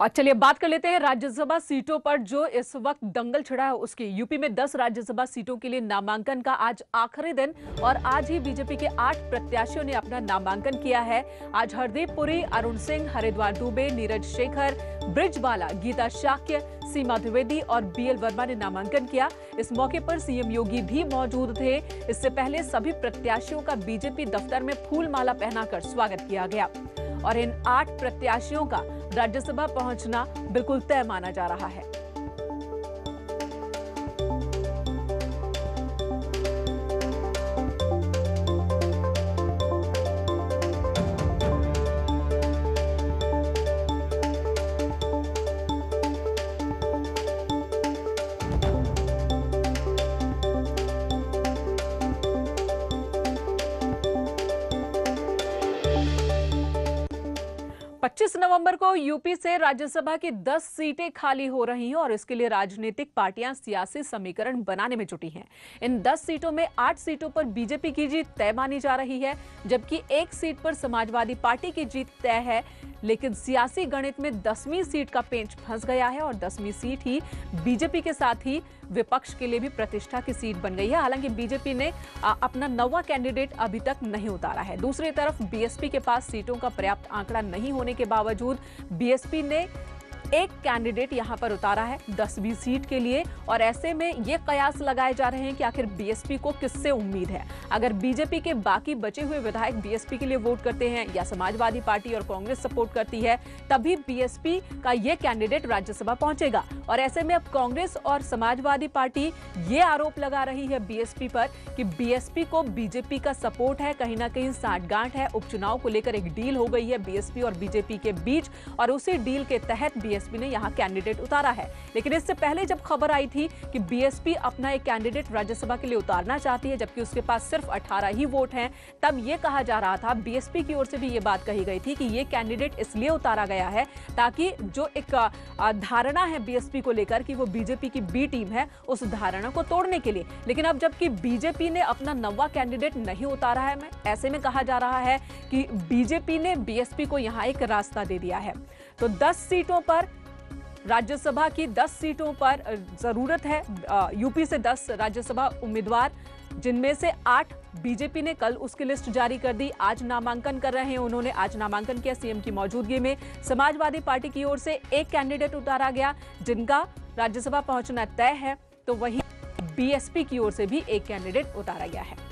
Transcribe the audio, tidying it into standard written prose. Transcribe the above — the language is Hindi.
और चलिए बात कर लेते हैं राज्यसभा सीटों पर जो इस वक्त दंगल छिड़ा है उसकी। यूपी में 10 राज्यसभा सीटों के लिए नामांकन का आज आखिरी दिन और आज ही बीजेपी के 8 प्रत्याशियों ने अपना नामांकन किया है। आज हरदीप पुरी, अरुण सिंह, हरिद्वार दुबे, नीरज शेखर, ब्रिजबाला, गीता शाक्य, सीमा द्विवेदी और बीएल वर्मा ने नामांकन किया। इस मौके पर सीएम योगी भी मौजूद थे। इससे पहले सभी प्रत्याशियों का बीजेपी दफ्तर में फूल माला पहनाकर स्वागत किया गया और इन 8 प्रत्याशियों का राज्यसभा पहुंचना बिल्कुल तय माना जा रहा है। 25 नवंबर को यूपी से राज्यसभा की 10 सीटें खाली हो रही हैं और इसके लिए राजनीतिक पार्टियां सियासी समीकरण बनाने में जुटी हैं। इन 10 सीटों में 8 सीटों पर बीजेपी की जीत तय मानी जा रही है, जबकि एक सीट पर समाजवादी पार्टी की जीत तय है। लेकिन सियासी गणित में 10वीं सीट का पेंच फंस गया है और 10वीं सीट ही बीजेपी के साथ ही विपक्ष के लिए भी प्रतिष्ठा की सीट बन गई है। हालांकि बीजेपी ने अपना 9वां कैंडिडेट अभी तक नहीं उतारा है। दूसरी तरफ बीएसपी के पास सीटों का पर्याप्त आंकड़ा नहीं होने के बावजूद बीएसपी ने एक कैंडिडेट यहां पर उतारा है 10वीं सीट के लिए और ऐसे में ये कयास लगाए जा रहे हैं कि आखिर बीएसपी को किससे उम्मीद है। अगर बीजेपी के बाकी बचे हुए विधायक बीएसपी के लिए वोट करते हैं या समाजवादी पार्टी और कांग्रेस सपोर्ट करती है, तभी बीएसपी का ये कैंडिडेट राज्यसभा पहुंचेगा। और ऐसे में अब कांग्रेस और समाजवादी पार्टी ये आरोप लगा रही है बीएसपी पर कि बीएसपी को बीजेपी का सपोर्ट है, कहीं ना कहीं साठगांठ है। उपचुनाव को लेकर एक डील हो गई है बीएसपी और बीजेपी के बीच और उसी डील के तहत बीएसपी ने यहां कैंडिडेट उतारा है। लेकिन इससे पहले जब खबर आई थी कि बीएसपी अपना एक कैंडिडेट राज्यसभा के लिए उतारना चाहती है, जबकि उसके पास सिर्फ 18 ही वोट हैं, तब यह कहा जा रहा था, बीएसपी की ओर से भी यह बात कही गई थी कि यह कैंडिडेट इसलिए उतारा गया है ताकि जो एक धारणा है बीएसपी को लेकर कि वो बीजेपी की बी टीम है, उस धारणा को तोड़ने के लिए। लेकिन अब जबकि बीजेपी ने अपना 9वां कैंडिडेट नहीं उतारा है, ऐसे में कहा जा रहा है कि बीजेपी ने बीएसपी को यहां एक रास्ता दे दिया है। तो 10 सीटों पर राज्यसभा की 10 सीटों पर जरूरत है यूपी से 10 राज्यसभा उम्मीदवार, जिनमें से 8 बीजेपी ने कल उसकी लिस्ट जारी कर दी। आज नामांकन कर रहे हैं, उन्होंने आज नामांकन किया सीएम की मौजूदगी में। समाजवादी पार्टी की ओर से एक कैंडिडेट उतारा गया जिनका राज्यसभा पहुंचना तय है, तो वहीं बीएसपी की ओर से भी एक कैंडिडेट उतारा गया है।